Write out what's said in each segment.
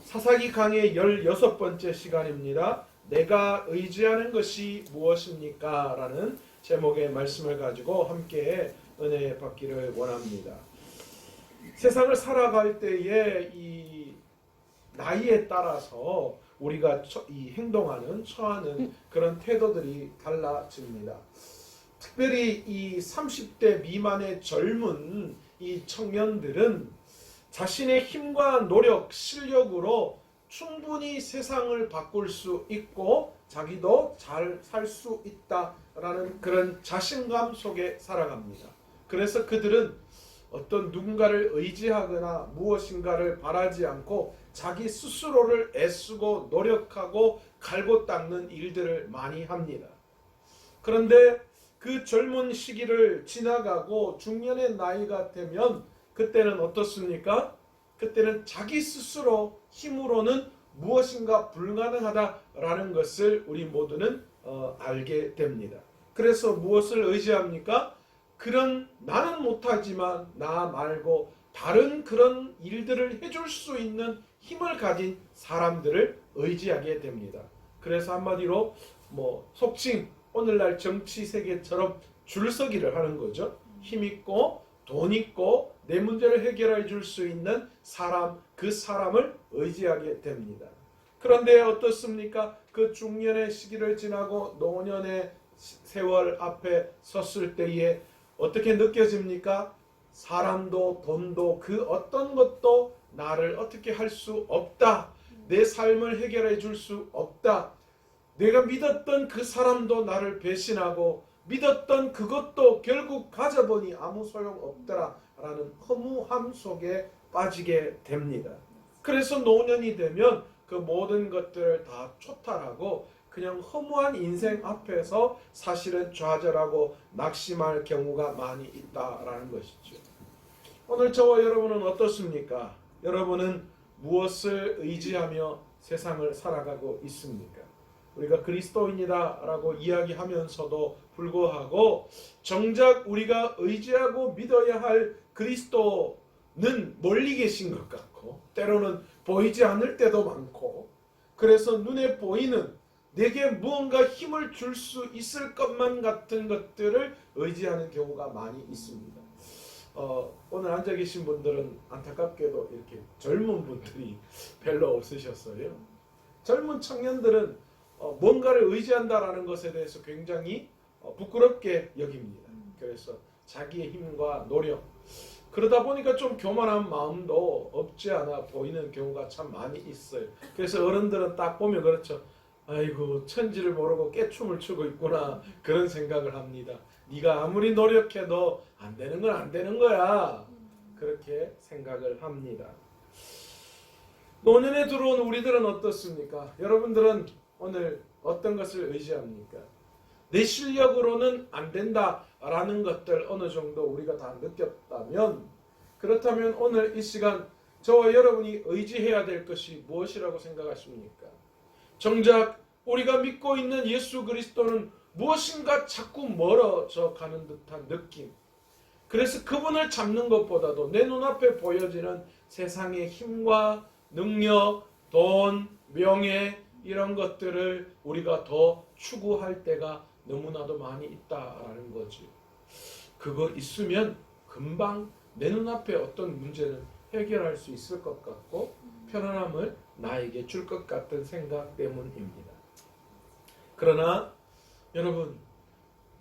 사사기 강의 16번째 시간입니다. 내가 의지하는 것이 무엇입니까? 라는 제목의 말씀을 가지고 함께 은혜 받기를 원합니다. 세상을 살아갈 때에 이 나이에 따라서 우리가 이 행동하는, 처하는 그런 태도들이 달라집니다. 특별히 이 30대 미만의 젊은 이 청년들은 자신의 힘과 노력, 실력으로 충분히 세상을 바꿀 수 있고 자기도 잘 살 수 있다라는 그런 자신감 속에 살아갑니다. 그래서 그들은 어떤 누군가를 의지하거나 무엇인가를 바라지 않고 자기 스스로를 애쓰고 노력하고 갈고 닦는 일들을 많이 합니다. 그런데 그 젊은 시기를 지나가고 중년의 나이가 되면 그때는 어떻습니까? 그때는 자기 스스로 힘으로는 무엇인가 불가능하다라는 것을 우리 모두는 알게 됩니다. 그래서 무엇을 의지합니까? 그런 나는 못하지만 나 말고 다른 그런 일들을 해줄 수 있는 힘을 가진 사람들을 의지하게 됩니다. 그래서 한마디로 속칭 오늘날 정치 세계처럼 줄서기를 하는 거죠. 힘 있고 돈 있고 내 문제를 해결해 줄 수 있는 사람, 그 사람을 의지하게 됩니다. 그런데 어떻습니까? 그 중년의 시기를 지나고 노년의 세월 앞에 섰을 때에 어떻게 느껴집니까? 사람도 돈도 그 어떤 것도 나를 어떻게 할 수 없다. 내 삶을 해결해 줄 수 없다. 내가 믿었던 그 사람도 나를 배신하고 믿었던 그것도 결국 가져보니 아무 소용없더라 라는 허무함 속에 빠지게 됩니다. 그래서 노년이 되면 그 모든 것들을 다 초탈하고 그냥 허무한 인생 앞에서 사실은 좌절하고 낙심할 경우가 많이 있다라는 것이죠. 오늘 저와 여러분은 어떻습니까? 여러분은 무엇을 의지하며 세상을 살아가고 있습니까? 우리가 그리스도인이다 라고 이야기하면서도 불구하고 정작 우리가 의지하고 믿어야 할 그리스도는 멀리 계신 것 같고 때로는 보이지 않을 때도 많고 그래서 눈에 보이는 내게 무언가 힘을 줄 수 있을 것만 같은 것들을 의지하는 경우가 많이 있습니다. 오늘 앉아 계신 분들은 안타깝게도 이렇게 젊은 분들이 별로 없으셨어요. 젊은 청년들은 뭔가를 의지한다라는 것에 대해서 굉장히 부끄럽게 여깁니다. 그래서 자기의 힘과 노력 그러다 보니까 좀 교만한 마음도 없지 않아 보이는 경우가 참 많이 있어요. 그래서 어른들은 딱 보면 그렇죠. 아이고 천지를 모르고 깨춤을 추고 있구나 그런 생각을 합니다. 네가 아무리 노력해도 안 되는 건 안 되는 거야. 그렇게 생각을 합니다. 노년에 들어온 우리들은 어떻습니까? 여러분들은 오늘 어떤 것을 의지합니까? 내 실력으로는 안 된다라는 것들 어느 정도 우리가 다 느꼈다면 그렇다면 오늘 이 시간 저와 여러분이 의지해야 될 것이 무엇이라고 생각하십니까? 정작 우리가 믿고 있는 예수 그리스도는 무엇인가 자꾸 멀어져 가는 듯한 느낌. 그래서 그분을 잡는 것보다도 내 눈앞에 보여지는 세상의 힘과 능력, 돈, 명예 이런 것들을 우리가 더 추구할 때가 너무나도 많이 있다라는 거지. 그거 있으면 금방 내 눈앞에 어떤 문제는 해결할 수 있을 것 같고 편안함을 나에게 줄 것 같은 생각 때문입니다. 그러나 여러분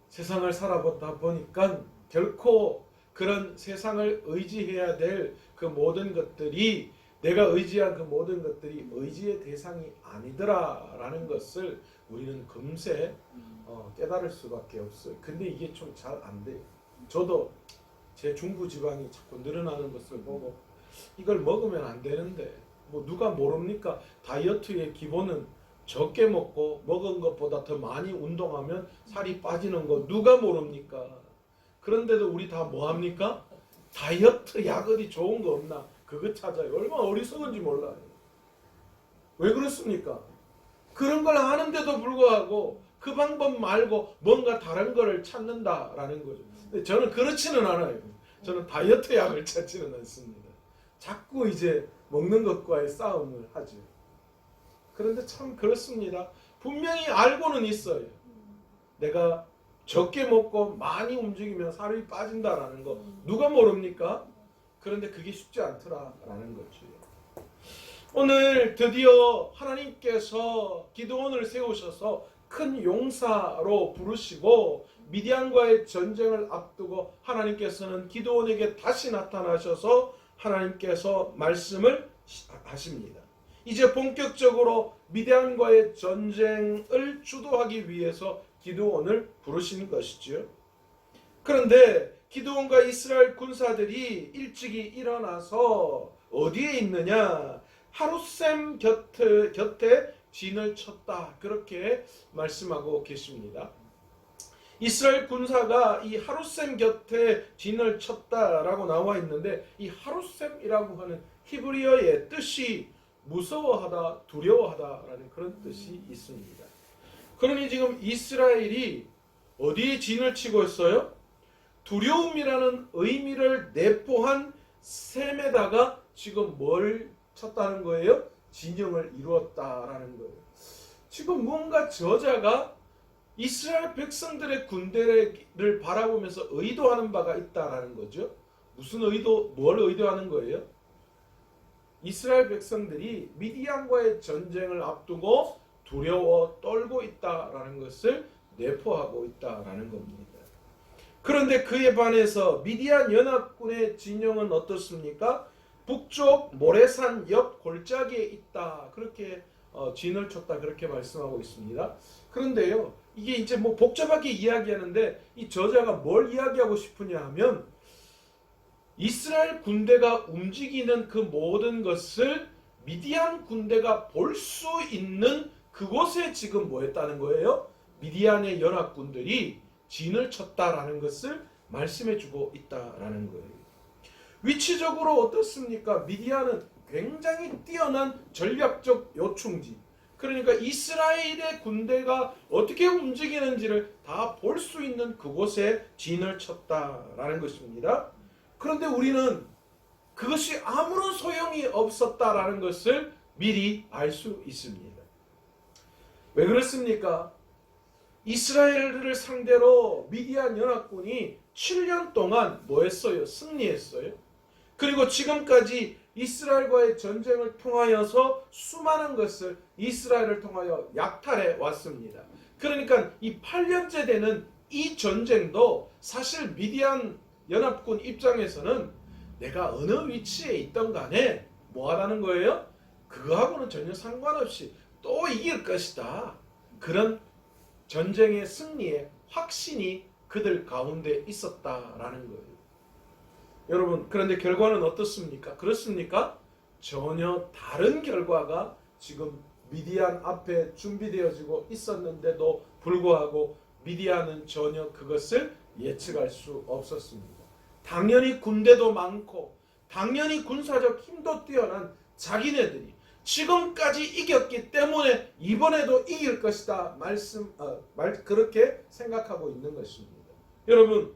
세상을 살아보다 보니까 결코 그런 세상을 의지해야 될 그 모든 것들이 내가 의지한 그 모든 것들이 의지의 대상이 아니더라라는 것을 우리는 금세 깨달을 수밖에 없어요. 근데 이게 좀 잘 안 돼요. 저도 제 중부지방이 자꾸 늘어나는 것을 보고 이걸 먹으면 안 되는데 누가 모릅니까? 다이어트의 기본은 적게 먹고 먹은 것보다 더 많이 운동하면 살이 빠지는 거 누가 모릅니까? 그런데도 우리 다 뭐합니까? 다이어트 약 어디 좋은 거 없나? 그거 찾아요. 얼마나 어리석은지 몰라요. 왜 그렇습니까? 그런 걸 아는데도 불구하고 그 방법 말고 뭔가 다른 거를 찾는다라는 거죠. 근데 저는 그렇지는 않아요. 저는 다이어트 약을 찾지는 않습니다. 자꾸 이제 먹는 것과의 싸움을 하죠. 그런데 참 그렇습니다. 분명히 알고는 있어요. 내가 적게 먹고 많이 움직이면 살이 빠진다라는 거 누가 모릅니까? 그런데 그게 쉽지 않더라라는 거죠. 오늘 드디어 하나님께서 기드온을 세우셔서 큰 용사로 부르시고 미디안과의 전쟁을 앞두고 하나님께서는 기드온에게 다시 나타나셔서 하나님께서 말씀을 하십니다. 이제 본격적으로 미디안과의 전쟁을 주도하기 위해서 기드온을 부르신 것이죠. 그런데 기드온과 이스라엘 군사들이 일찍이 일어나서 어디에 있느냐? 하룻샘 곁에 진을 쳤다. 그렇게 말씀하고 계십니다. 이스라엘 군사가 이 하룻샘 곁에 진을 쳤다라고 나와 있는데 이 하룻샘이라고 하는 히브리어의 뜻이 무서워하다, 두려워하다라는 그런 뜻이 있습니다. 그러니 지금 이스라엘이 어디에 진을 치고 있어요? 두려움이라는 의미를 내포한 샘에다가 지금 뭘 쳤다는 거예요? 진영을 이루었다라는 거예요. 지금 뭔가 저자가 이스라엘 백성들의 군대를 바라보면서 의도하는 바가 있다라는 거죠. 무슨 의도, 뭘 의도하는 거예요? 이스라엘 백성들이 미디안과의 전쟁을 앞두고 두려워 떨고 있다라는 것을 내포하고 있다라는 겁니다. 그런데 그에 반해서 미디안 연합군의 진영은 어떻습니까? 북쪽 모래산 옆 골짜기에 있다. 그렇게 진을 쳤다. 그렇게 말씀하고 있습니다. 그런데요, 이게 이제 뭐 복잡하게 이야기하는데 이 저자가 뭘 이야기하고 싶으냐 하면 이스라엘 군대가 움직이는 그 모든 것을 미디안 군대가 볼 수 있는 그곳에 지금 뭐 했다는 거예요? 미디안의 연합군들이 진을 쳤다라는 것을 말씀해주고 있다라는 거예요. 위치적으로 어떻습니까? 미디안은 굉장히 뛰어난 전략적 요충지. 그러니까 이스라엘의 군대가 어떻게 움직이는지를 다 볼 수 있는 그곳에 진을 쳤다라는 것입니다. 그런데 우리는 그것이 아무런 소용이 없었다라는 것을 미리 알 수 있습니다. 왜 그렇습니까? 이스라엘을 상대로 미디안 연합군이 7년 동안 뭐 했어요? 승리했어요. 그리고 지금까지 이스라엘과의 전쟁을 통하여서 수많은 것을 이스라엘을 통하여 약탈해 왔습니다. 그러니까 이 8년째 되는 이 전쟁도 사실 미디안 연합군 입장에서는 내가 어느 위치에 있던 간에 뭐 하라는 거예요? 그거하고는 전혀 상관없이 또 이길 것이다. 그런 전쟁의 승리의 확신이 그들 가운데 있었다라는 거예요. 여러분, 그런데 결과는 어떻습니까? 그렇습니까? 전혀 다른 결과가 지금 미디안 앞에 준비되어지고 있었는데도 불구하고 미디안은 전혀 그것을 예측할 수 없었습니다. 당연히 군대도 많고 당연히 군사적 힘도 뛰어난 자기네들이 지금까지 이겼기 때문에 이번에도 이길 것이다 그렇게 생각하고 있는 것입니다. 여러분,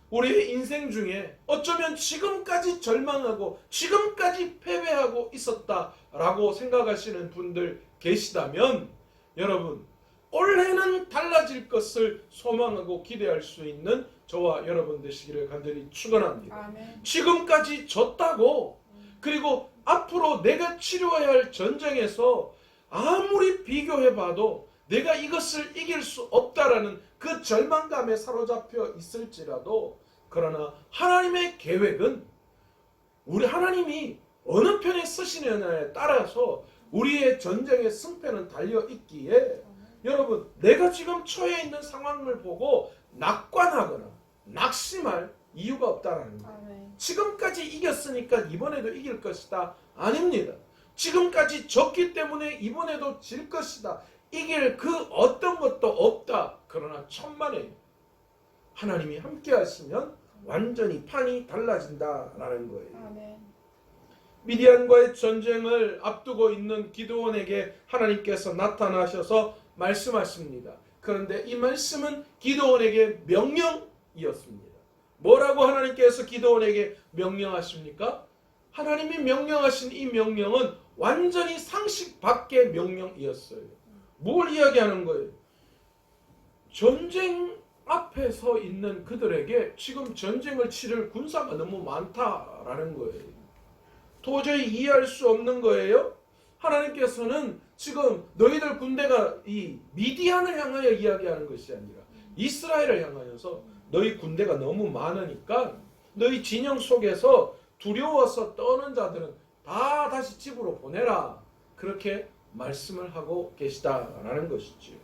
우리의 인생 중에 어쩌면 지금까지 절망하고 지금까지 패배하고 있었다라고 생각하시는 분들 계시다면 여러분, 올해는 달라질 것을 소망하고 기대할 수 있는 저와 여러분 되시기를 간절히 축원합니다. 아멘. 지금까지 졌다고 그리고 앞으로 내가 치료해야 할 전쟁에서 아무리 비교해봐도 내가 이것을 이길 수 없다라는 그 절망감에 사로잡혀 있을지라도 그러나 하나님의 계획은 우리 하나님이 어느 편에 쓰시느냐에 따라서 우리의 전쟁의 승패는 달려있기에 여러분, 내가 지금 처해 있는 상황을 보고 낙관하거나 낙심할 이유가 없다라는 거예요. 아멘. 지금까지 이겼으니까 이번에도 이길 것이다. 아닙니다. 지금까지 졌기 때문에 이번에도 질 것이다. 이길 그 어떤 것도 없다. 그러나 천만에 하나님이 함께 하시면 완전히 판이 달라진다라는 거예요. 아멘. 미디안과의 전쟁을 앞두고 있는 기드온에게 하나님께서 나타나셔서 말씀하십니다. 그런데 이 말씀은 기드온에게 명령이었습니다. 뭐라고 하나님께서 기드온에게 명령하십니까? 하나님이 명령하신 이 명령은 완전히 상식 밖의 명령이었어요. 뭘 이야기하는 거예요? 전쟁 앞에 서 있는 그들에게 지금 전쟁을 치를 군사가 너무 많다라는 거예요. 도저히 이해할 수 없는 거예요. 하나님께서는 지금 너희들 군대가 이 미디안을 향하여 이야기하는 것이 아니라 이스라엘을 향하여서 너희 군대가 너무 많으니까 너희 진영 속에서 두려워서 떠는 자들은 다 다시 집으로 보내라. 그렇게 말씀을 하고 계시다라는 것이지요.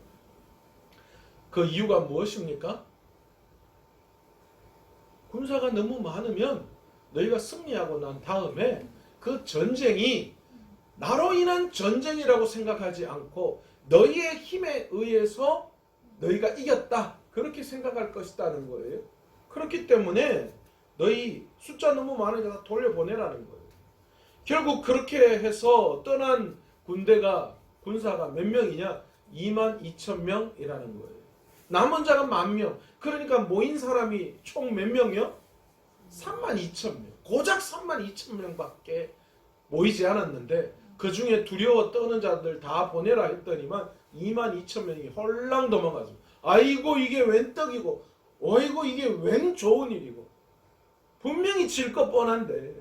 그 이유가 무엇입니까? 군사가 너무 많으면 너희가 승리하고 난 다음에 그 전쟁이 나로 인한 전쟁이라고 생각하지 않고 너희의 힘에 의해서 너희가 이겼다. 그렇게 생각할 것이라는 거예요. 그렇기 때문에 너희 숫자 너무 많으니까 다 돌려보내라는 거예요. 결국 그렇게 해서 떠난 군사가 몇 명이냐? 22,000명이라는 거예요. 남은 자가 10,000명. 그러니까 모인 사람이 총 몇 명이요? 32,000명. 고작 32,000명밖에 모이지 않았는데 그 중에 두려워 떠는 자들 다 보내라 했더니만 22,000명이 홀랑 도망가죠. 아이고 이게 웬 떡이고 어이고 이게 웬 좋은 일이고 분명히 질 것 뻔한데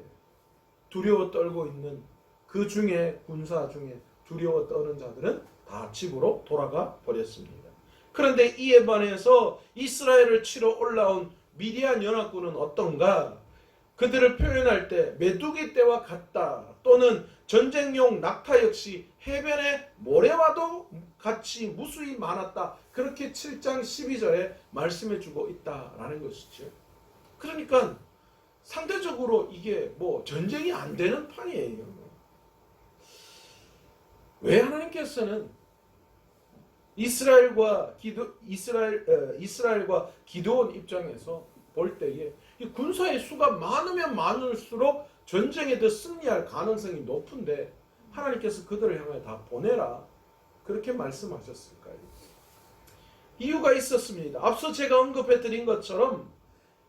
두려워 떨고 있는 그 중에 군사 중에 두려워 떠는 자들은 다 집으로 돌아가 버렸습니다. 그런데 이에 반해서 이스라엘을 치러 올라온 미디안 연합군은 어떤가? 그들을 표현할 때 메뚜기 떼와 같다 또는 전쟁용 낙타 역시 해변의 모래와도 같이 무수히 많았다. 그렇게 7장 12절에 말씀해 주고 있다라는 것이죠. 그러니까 상대적으로 이게 뭐 전쟁이 안 되는 판이에요. 왜 하나님께서는 이스라엘과 기드온 입장에서 볼 때에 이 군사의 수가 많으면 많을수록 전쟁에 더 승리할 가능성이 높은데 하나님께서 그들을 향해 다 보내라 그렇게 말씀하셨을까요? 이유가 있었습니다. 앞서 제가 언급해 드린 것처럼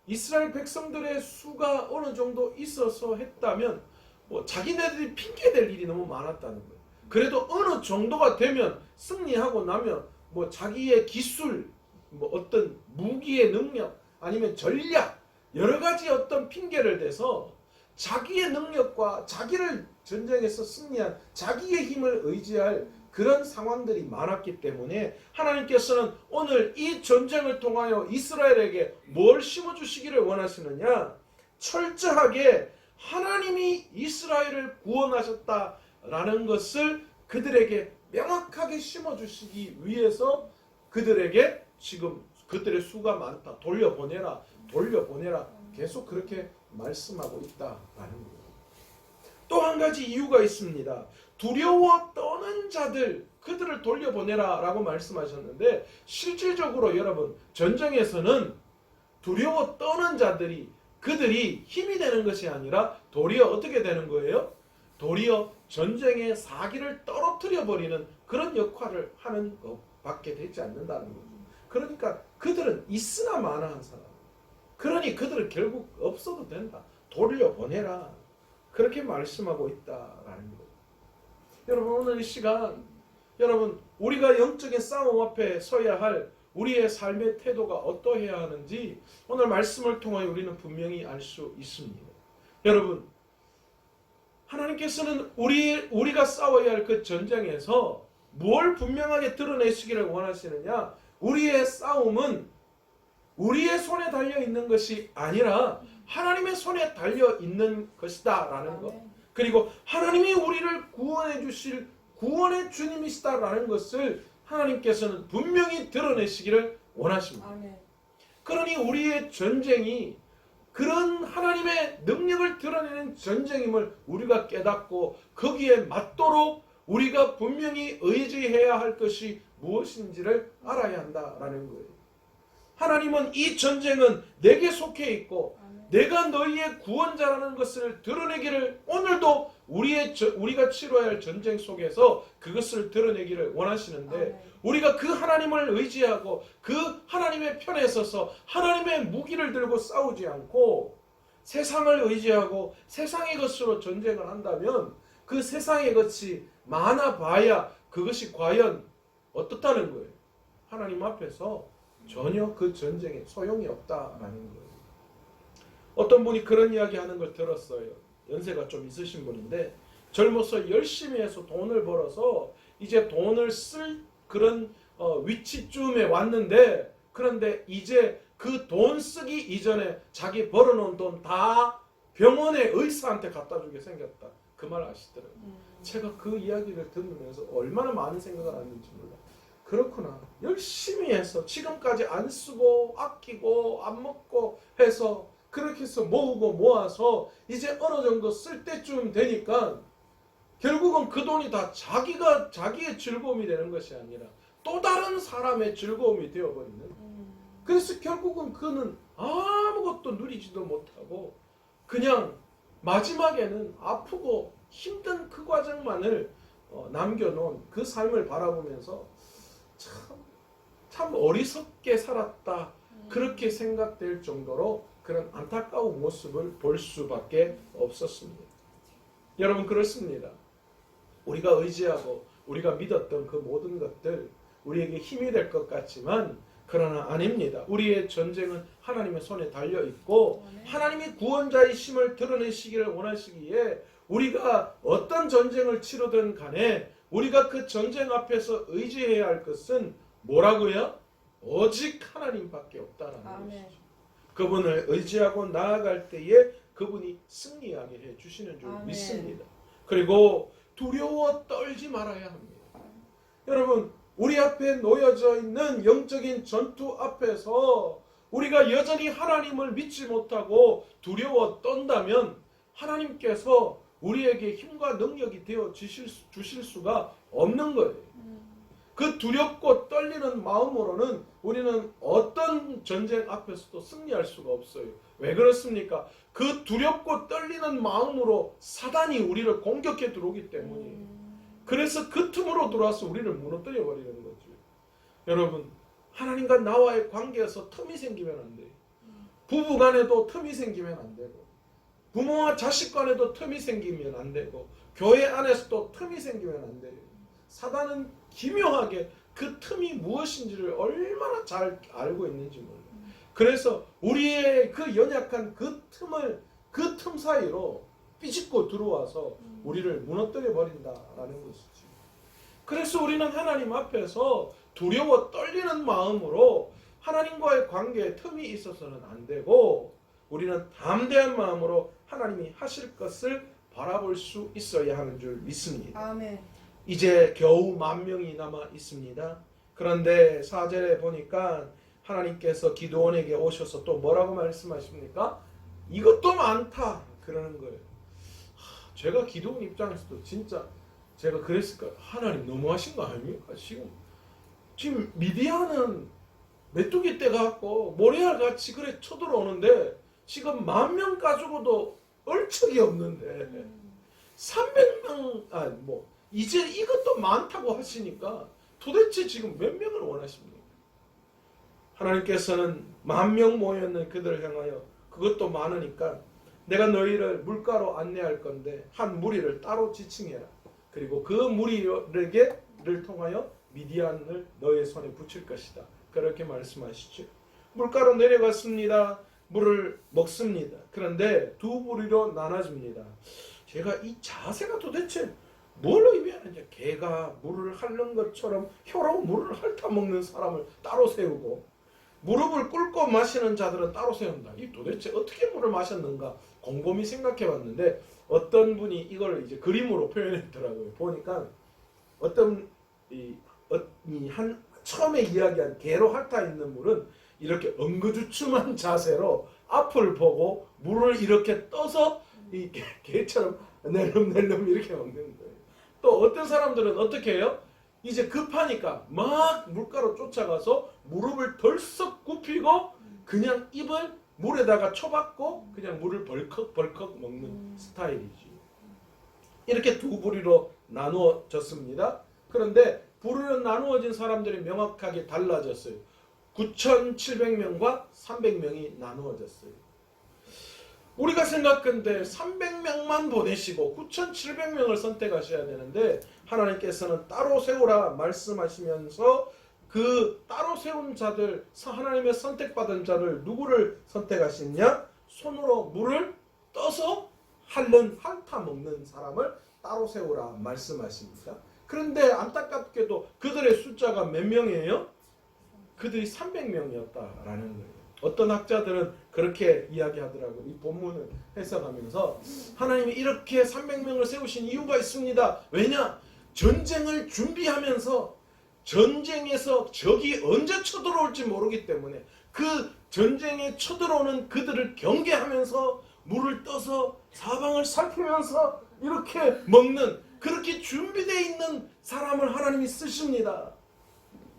이스라엘 백성들의 수가 어느 정도 있어서 했다면 뭐 자기네들이 핑계댈 일이 너무 많았다는 거예요. 그래도 어느 정도가 되면 승리하고 나면 뭐 자기의 기술, 뭐 어떤 무기의 능력 아니면 전략 여러 가지 어떤 핑계를 대서 자기의 능력과 자기를 전쟁에서 승리한 자기의 힘을 의지할 그런 상황들이 많았기 때문에 하나님께서는 오늘 이 전쟁을 통하여 이스라엘에게 뭘 심어주시기를 원하시느냐? 철저하게 하나님이 이스라엘을 구원하셨다라는 것을 그들에게 명확하게 심어주시기 위해서 그들에게 지금 그들의 수가 많다. 돌려보내라. 계속 그렇게 말씀하고 있다라는 거예요. 또 한 가지 이유가 있습니다. 두려워 떠는 자들 그들을 돌려보내라 라고 말씀하셨는데 실질적으로 여러분 전쟁에서는 두려워 떠는 자들이 그들이 힘이 되는 것이 아니라 도리어 어떻게 되는 거예요? 도리어 전쟁의 사기를 떨어뜨려 버리는 그런 역할을 하는 것밖에 되지 않는다는 거죠. 그러니까 그들은 있으나 마나한 사람. 그러니 그들은 결국 없어도 된다. 돌려보내라. 그렇게 말씀하고 있다라는 거예요. 여러분 오늘 이 시간 여러분 우리가 영적인 싸움 앞에 서야 할 우리의 삶의 태도가 어떠해야 하는지 오늘 말씀을 통하여 우리는 분명히 알 수 있습니다. 여러분 하나님께서는 우리가 싸워야 할 그 전쟁에서 뭘 분명하게 드러내시기를 원하시느냐? 우리의 싸움은 우리의 손에 달려있는 것이 아니라 하나님의 손에 달려있는 것이다 라는 것. 그리고 하나님이 우리를 구원해 주실 구원의 주님이시다라는 것을 하나님께서는 분명히 드러내시기를 원하십니다. 그러니 우리의 전쟁이 그런 하나님의 능력을 드러내는 전쟁임을 우리가 깨닫고 거기에 맞도록 우리가 분명히 의지해야 할 것이 무엇인지를 알아야 한다라는 거예요. 하나님은 이 전쟁은 내게 속해 있고 내가 너희의 구원자라는 것을 드러내기를 오늘도 우리가 치러야 할 전쟁 속에서 그것을 드러내기를 원하시는데 우리가 그 하나님을 의지하고 그 하나님의 편에 서서 하나님의 무기를 들고 싸우지 않고 세상을 의지하고 세상의 것으로 전쟁을 한다면 그 세상의 것이 많아봐야 그것이 과연 어떻다는 거예요. 하나님 앞에서 전혀 그 전쟁에 소용이 없다라는 거예요. 어떤 분이 그런 이야기 하는 걸 들었어요. 연세가 좀 있으신 분인데 젊어서 열심히 해서 돈을 벌어서 이제 돈을 쓸 그런 위치쯤에 왔는데, 그런데 이제 그 돈 쓰기 이전에 자기 벌어놓은 돈 다 병원의 의사한테 갖다 주게 생겼다. 그 말 아시더라고요. 제가 그 이야기를 들으면서 얼마나 많은 생각을 하는지 몰라. 그렇구나. 열심히 해서 지금까지 안 쓰고 아끼고 안 먹고 해서 그렇게 해서 모으고 모아서 이제 어느 정도 쓸 때쯤 되니까 결국은 그 돈이 다 자기의 즐거움이 되는 것이 아니라 또 다른 사람의 즐거움이 되어버리는. 그래서 결국은 그는 아무것도 누리지도 못하고 그냥 마지막에는 아프고 힘든 그 과정만을 남겨놓은 그 삶을 바라보면서 참 어리석게 살았다. 그렇게 생각될 정도로 그런 안타까운 모습을 볼 수밖에 없었습니다. 여러분, 그렇습니다. 우리가 의지하고 우리가 믿었던 그 모든 것들 우리에게 힘이 될 것 같지만 그러나 아닙니다. 우리의 전쟁은 하나님의 손에 달려있고 하나님이 구원자이심을 드러내시기를 원하시기에 우리가 어떤 전쟁을 치르든 간에 우리가 그 전쟁 앞에서 의지해야 할 것은 뭐라고요? 오직 하나님밖에 없다라는 것이죠. 그분을 의지하고 나아갈 때에 그분이 승리하게 해주시는 줄 믿습니다. 그리고 두려워 떨지 말아야 합니다. 여러분, 우리 앞에 놓여져 있는 영적인 전투 앞에서 우리가 여전히 하나님을 믿지 못하고 두려워 떤다면 하나님께서 우리에게 힘과 능력이 되어 주실 수가 없는 거예요. 그 두렵고 떨리는 마음으로는 우리는 어떤 전쟁 앞에서도 승리할 수가 없어요. 왜 그렇습니까? 그 두렵고 떨리는 마음으로 사단이 우리를 공격해 들어오기 때문이에요. 그래서 그 틈으로 들어와서 우리를 무너뜨려 버리는 거죠. 여러분, 하나님과 나와의 관계에서 틈이 생기면 안 돼요. 부부 간에도 틈이 생기면 안 되고, 부모와 자식 간에도 틈이 생기면 안 되고, 교회 안에서도 틈이 생기면 안 돼요. 사단은 기묘하게 그 틈이 무엇인지를 얼마나 잘 알고 있는지 몰라요. 그래서 우리의 그 연약한 그 틈 사이로 삐집고 들어와서 우리를 무너뜨려 버린다라는 것이지. 그래서 우리는 하나님 앞에서 두려워 떨리는 마음으로 하나님과의 관계에 틈이 있어서는 안 되고, 우리는 담대한 마음으로 하나님이 하실 것을 바라볼 수 있어야 하는 줄 믿습니다. 아멘. 이제 겨우 10,000명이 남아 있습니다. 그런데 4절에 보니까 하나님께서 기드온에게 오셔서 또 뭐라고 말씀하십니까? 이것도 많다 그러는 거예요. 제가 기드온 입장에서도 진짜 제가 그랬을까요? 하나님 너무하신 거 아닙니까? 지금 미디안은 메뚜기 떼 갖고 모래알 같이 그래 쳐들어오는데 지금 10,000명 가지고도 얼척이 없는데 300명 이제 이것도 많다고 하시니까 도대체 지금 몇 명을 원하십니까? 하나님께서는 10,000명 모였는 그들을 향하여 그것도 많으니까 내가 너희를 물가로 안내할 건데 한 무리를 따로 지칭해라. 그리고 그 무리를 통하여 미디안을 너의 손에 붙일 것이다. 그렇게 말씀하시죠. 물가로 내려갔습니다. 물을 먹습니다. 그런데 두 무리로 나눠집니다. 제가 이 자세가 도대체 뭘 의미하는지, 개가 물을 핥는 것처럼 혀로 물을 핥아먹는 사람을 따로 세우고 무릎을 꿇고 마시는 자들은 따로 세운다. 이 도대체 어떻게 물을 마셨는가 곰곰이 생각해 봤는데 어떤 분이 이걸 이제 그림으로 표현했더라고요. 보니까 처음에 이야기한 개로 핥아 있는 물은 이렇게 엉거주춤한 자세로 앞을 보고 물을 이렇게 떠서 이 개처럼 낼름낼름 이렇게 먹는 거예요. 또 어떤 사람들은 어떻게 해요? 이제 급하니까 막 물가로 쫓아가서 무릎을 덜썩 굽히고 그냥 입을 물에다가 쳐박고 그냥 물을 벌컥벌컥 먹는 스타일이지. 이렇게 두 부류로 나누어졌습니다. 그런데 부류로 나누어진 사람들이 명확하게 달라졌어요. 9,700명과 300명이 나누어졌어요. 우리가 생각한데 300명만 보내시고 9,700명을 선택하셔야 되는데 하나님께서는 따로 세우라 말씀하시면서 그 따로 세운 자들, 하나님의 선택받은 자를 누구를 선택하시냐? 손으로 물을 떠서 핥아 먹는 사람을 따로 세우라 말씀하십니다. 그런데 안타깝게도 그들의 숫자가 몇 명이에요? 그들이 300명이었다라는 거예요. 어떤 학자들은 그렇게 이야기하더라고요. 이 본문을 해석하면서 하나님이 이렇게 300명을 세우신 이유가 있습니다. 왜냐? 전쟁을 준비하면서 전쟁에서 적이 언제 쳐들어올지 모르기 때문에 그 전쟁에 쳐들어오는 그들을 경계하면서 물을 떠서 사방을 살피면서 이렇게 먹는, 그렇게 준비되어 있는 사람을 하나님이 쓰십니다.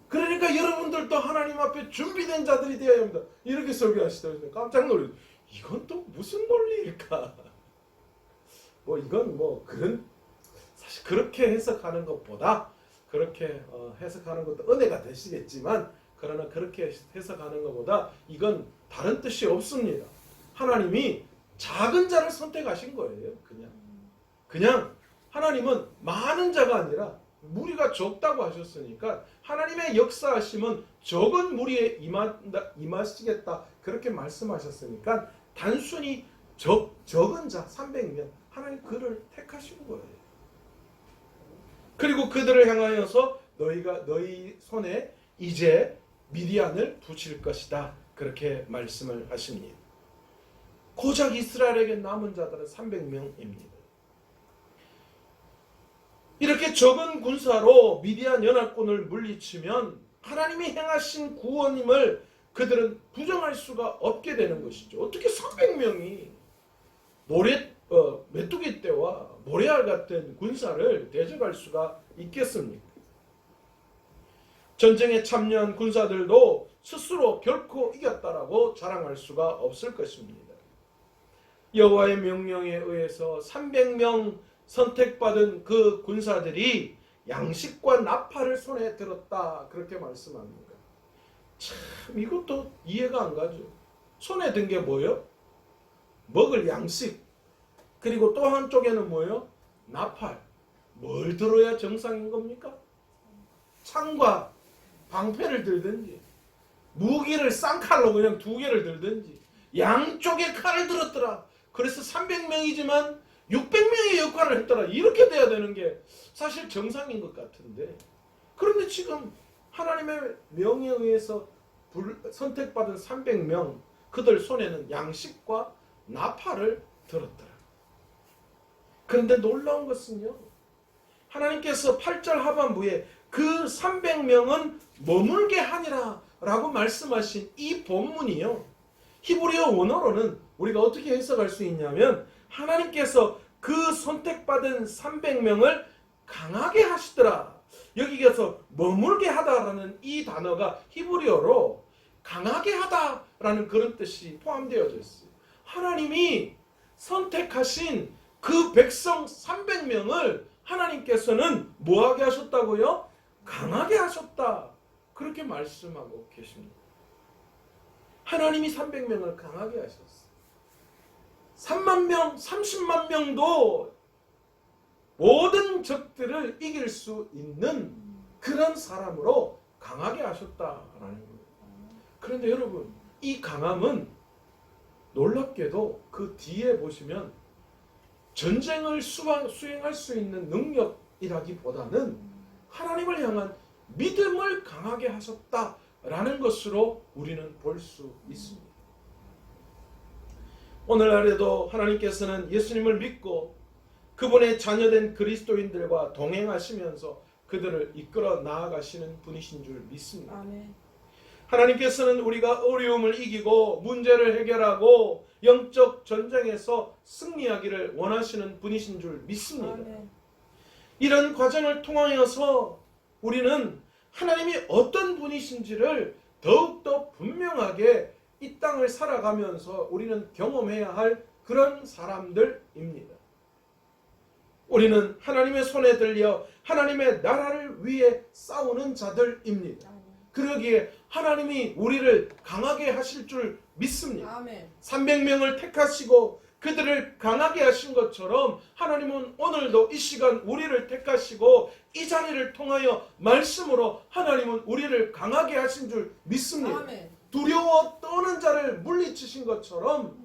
그러니까 여러분들도 하나님 앞에 준비된 자들이 되어야 합니다. 이렇게 설교하시더라고요. 깜짝 놀랐어요. 이건 또 무슨 논리일까? 이건 그런, 사실 그렇게 해석하는 것보다 그렇게 해석하는 것도 은혜가 되시겠지만, 그러나 그렇게 해석하는 것보다 이건 다른 뜻이 없습니다. 하나님이 작은 자를 선택하신 거예요. 그냥 하나님은 많은 자가 아니라 무리가 적다고 하셨으니까 하나님의 역사하심은 적은 무리에 임하시겠다 그렇게 말씀하셨으니까 단순히 적은 자 300명 하나님 그를 택하신 거예요. 그리고 그들을 향하여서 너희가 너희 손에 이제 미디안을 붙일 것이다 그렇게 말씀을 하십니다. 고작 이스라엘에게 남은 자들은 300명입니다. 이렇게 적은 군사로 미디안 연합군을 물리치면 하나님이 행하신 구원임을 그들은 부정할 수가 없게 되는 것이죠. 어떻게 300명이 메뚜기 떼와 모래알 같은 군사를 대적할 수가 있겠습니까? 전쟁에 참여한 군사들도 스스로 결코 이겼다라고 자랑할 수가 없을 것입니다. 여호와의 명령에 의해서 300명 선택받은 그 군사들이 양식과 나팔을 손에 들었다 그렇게 말씀합니다. 참 이것도 이해가 안 가죠. 손에 든 게 뭐예요? 먹을 양식, 그리고 또 한쪽에는 뭐예요? 나팔. 뭘 들어야 정상인 겁니까? 창과 방패를 들든지 무기를 쌍칼로 그냥 2개를 들든지 양쪽에 칼을 들었더라. 그래서 300명이지만 600명의 역할을 했더라. 이렇게 돼야 되는 게 사실 정상인 것 같은데, 그런데 지금 하나님의 명에 의해서 선택받은 300명 그들 손에는 양식과 나팔을 들었더라. 그런데 놀라운 것은요, 하나님께서 8절 하반부에 그 300명은 머물게 하니라 라고 말씀하신 이 본문이요, 히브리어 원어로는 우리가 어떻게 해석할 수 있냐면 하나님께서 그 선택받은 300명을 강하게 하시더라. 여기에서 머물게 하다라는 이 단어가 히브리어로 강하게 하다라는 그런 뜻이 포함되어져 있어요. 하나님이 선택하신 그 백성 300명을 하나님께서는 뭐하게 하셨다고요? 강하게 하셨다. 그렇게 말씀하고 계십니다. 하나님이 300명을 강하게 하셨어요. 3만 명, 30만 명도 모든 적들을 이길 수 있는 그런 사람으로 강하게 하셨다라는 거예요. 그런데 여러분, 이 강함은 놀랍게도 그 뒤에 보시면 전쟁을 수행할 수 있는 능력이라기보다는 하나님을 향한 믿음을 강하게 하셨다라는 것으로 우리는 볼 수 있습니다. 오늘날에도 하나님께서는 예수님을 믿고 그분의 자녀된 그리스도인들과 동행하시면서 그들을 이끌어 나아가시는 분이신 줄 믿습니다. 아멘. 하나님께서는 우리가 어려움을 이기고 문제를 해결하고 영적 전쟁에서 승리하기를 원하시는 분이신 줄 믿습니다. 아멘. 이런 과정을 통하여서 우리는 하나님이 어떤 분이신지를 더욱더 분명하게 이 땅을 살아가면서 우리는 경험해야 할 그런 사람들입니다. 우리는 하나님의 손에 들려 하나님의 나라를 위해 싸우는 자들입니다. 그러기에 하나님이 우리를 강하게 하실 줄 믿습니다. 아멘. 300명을 택하시고 그들을 강하게 하신 것처럼 하나님은 오늘도 이 시간 우리를 택하시고 이 자리를 통하여 말씀으로 하나님은 우리를 강하게 하신 줄 믿습니다. 아멘. 두려워 떠는 자를 물리치신 것처럼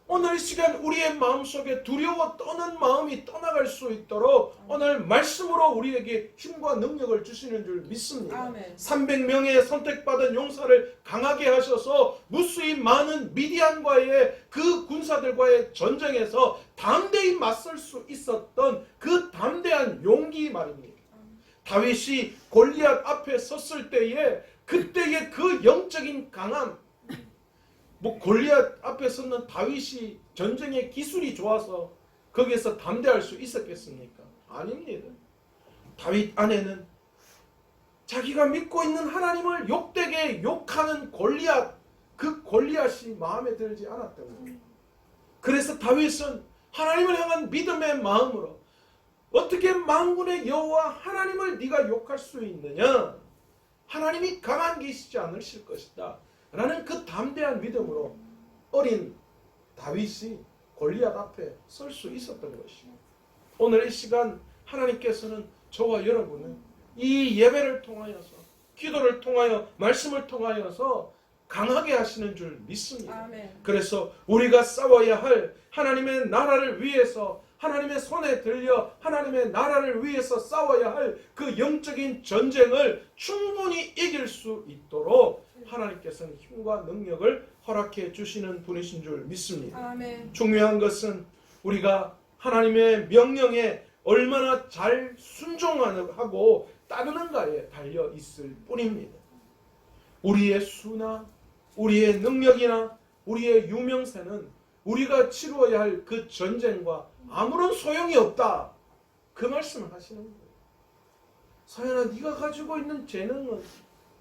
오늘 이 시간 우리의 마음속에 두려워 떠는 마음이 떠나갈 수 있도록 오늘 말씀으로 우리에게 힘과 능력을 주시는 줄 믿습니다. 아멘. 300명의 선택받은 용사를 강하게 하셔서 무수히 많은 미디안과의 그 군사들과의 전쟁에서 담대히 맞설 수 있었던 그 담대한 용기 말입니다. 다윗이 골리앗 앞에 섰을 때에 그때의 그 영적인 강함, 골리앗 앞에 서는 다윗이 전쟁의 기술이 좋아서 거기에서 담대할 수 있었겠습니까? 아닙니다. 다윗 안에는 자기가 믿고 있는 하나님을 욕되게 욕하는 골리앗, 그 골리앗이 마음에 들지 않았던 거예요. 그래서 다윗은 하나님을 향한 믿음의 마음으로 어떻게 만군의 여호와 하나님을 네가 욕할 수 있느냐? 하나님이 강한 계시지 않으실 것이다 라는 그 담대한 믿음으로 어린 다윗이 골리앗 앞에 설 수 있었던 것입니다. 오늘 이 시간 하나님께서는 저와 여러분을 이 예배를 통하여서 기도를 통하여 말씀을 통하여서 강하게 하시는 줄 믿습니다. 아멘. 그래서 우리가 싸워야 할 하나님의 나라를 위해서 하나님의 손에 들려 하나님의 나라를 위해서 싸워야 할 그 영적인 전쟁을 충분히 이길 수 있도록 하나님께서는 힘과 능력을 허락해 주시는 분이신 줄 믿습니다. 아멘. 중요한 것은 우리가 하나님의 명령에 얼마나 잘 순종하고 따르는가에 달려 있을 뿐입니다. 우리의 수나 우리의 능력이나 우리의 유명세는 우리가 치루어야 할 그 전쟁과 아무런 소용이 없다. 그 말씀을 하시는 거예요. 서연아, 네가 가지고 있는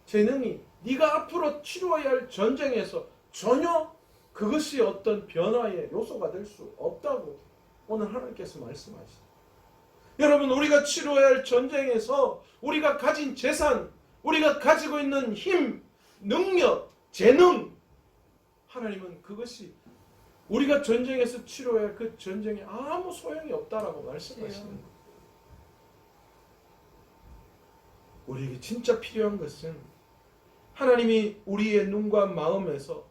재능이 네가 앞으로 치루어야 할 전쟁에서 전혀 그것이 어떤 변화의 요소가 될 수 없다고 오늘 하나님께서 말씀하시죠. 여러분, 우리가 치루어야 할 전쟁에서 우리가 가진 재산, 우리가 가지고 있는 힘, 능력, 재능, 하나님은 그것이 우리가 전쟁에서 치료해야 할 그 전쟁에 아무 소용이 없다라고 말씀하시는 거예요. 우리에게 진짜 필요한 것은 하나님이 우리의 눈과 마음에서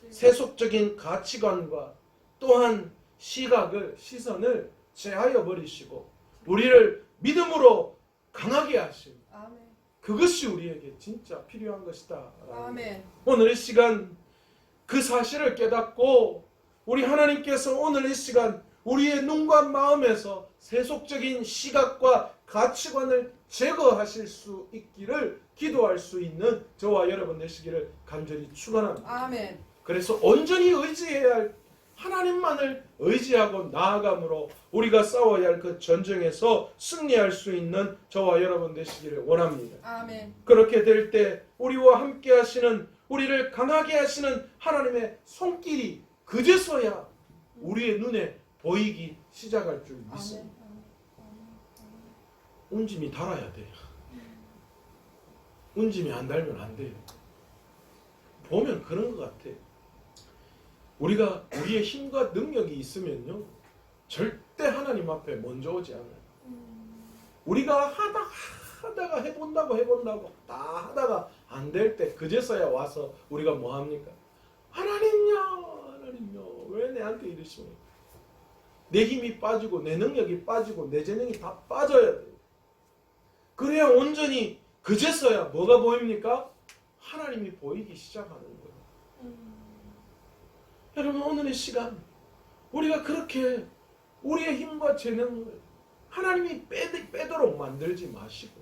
세속적인 가치관과 또한 시선을 제하여 버리시고 우리를 믿음으로 강하게 하신 아멘. 그것이 우리에게 진짜 필요한 것이다. 아멘. 오늘 이 시간 그 사실을 깨닫고 우리 하나님께서 오늘 이 시간 우리의 눈과 마음에서 세속적인 시각과 가치관을 제거하실 수 있기를 기도할 수 있는 저와 여러분 되시기를 간절히 축원합니다. 아멘. 그래서 온전히 의지해야 할 하나님만을 의지하고 나아감으로 우리가 싸워야 할 그 전쟁에서 승리할 수 있는 저와 여러분 되시기를 원합니다. 아멘. 그렇게 될 때 우리와 함께 하시는 우리를 강하게 하시는 하나님의 손길이 그제서야 우리의 눈에 보이기 시작할 줄 믿습니다. 운짐이 달아야 돼요. 운짐이 안 달면 안 돼요. 보면 그런 것 같아요. 우리가 우리의 힘과 능력이 있으면요 절대 하나님 앞에 먼저 오지 않아요. 우리가 하다가 해본다고 다 하다가 안 될 때 그제서야 와서 우리가 뭐 합니까? 하나님요 왜 내한테 이러시니? 내 힘이 빠지고 내 능력이 빠지고 내 재능이 다 빠져야 돼요. 그래야 온전히 그제서야 뭐가 보입니까? 하나님이 보이기 시작하는 거예요. 여러분, 오늘의 시간 우리가 그렇게 우리의 힘과 재능을 하나님이 빼도록 만들지 마시고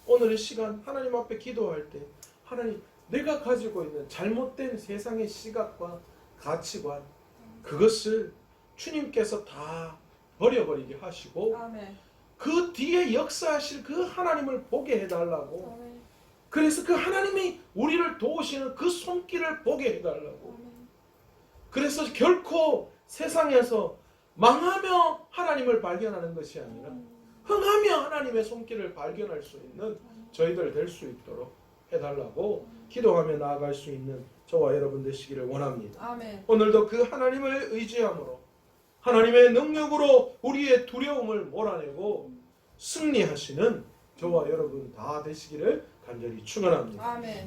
오늘의 시간 하나님 앞에 기도할 때 하나님, 내가 가지고 있는 잘못된 세상의 시각과 가치관 그것을 주님께서 다 버려버리게 하시고 아멘. 그 뒤에 역사하실 그 하나님을 보게 해달라고 아멘. 그래서 그 하나님이 우리를 도우시는 그 손길을 보게 해달라고 아멘. 그래서 결코 세상에서 망하며 하나님을 발견하는 것이 아니라 흥하며 하나님의 손길을 발견할 수 있는 저희들 될 수 있도록 해달라고 기도하며 나아갈 수 있는 저와 여러분 되시기를 원합니다. 아멘. 오늘도 그 하나님을 의지함으로 하나님의 능력으로 우리의 두려움을 몰아내고 승리하시는 저와 여러분 다 되시기를 간절히 축원합니다. 아멘.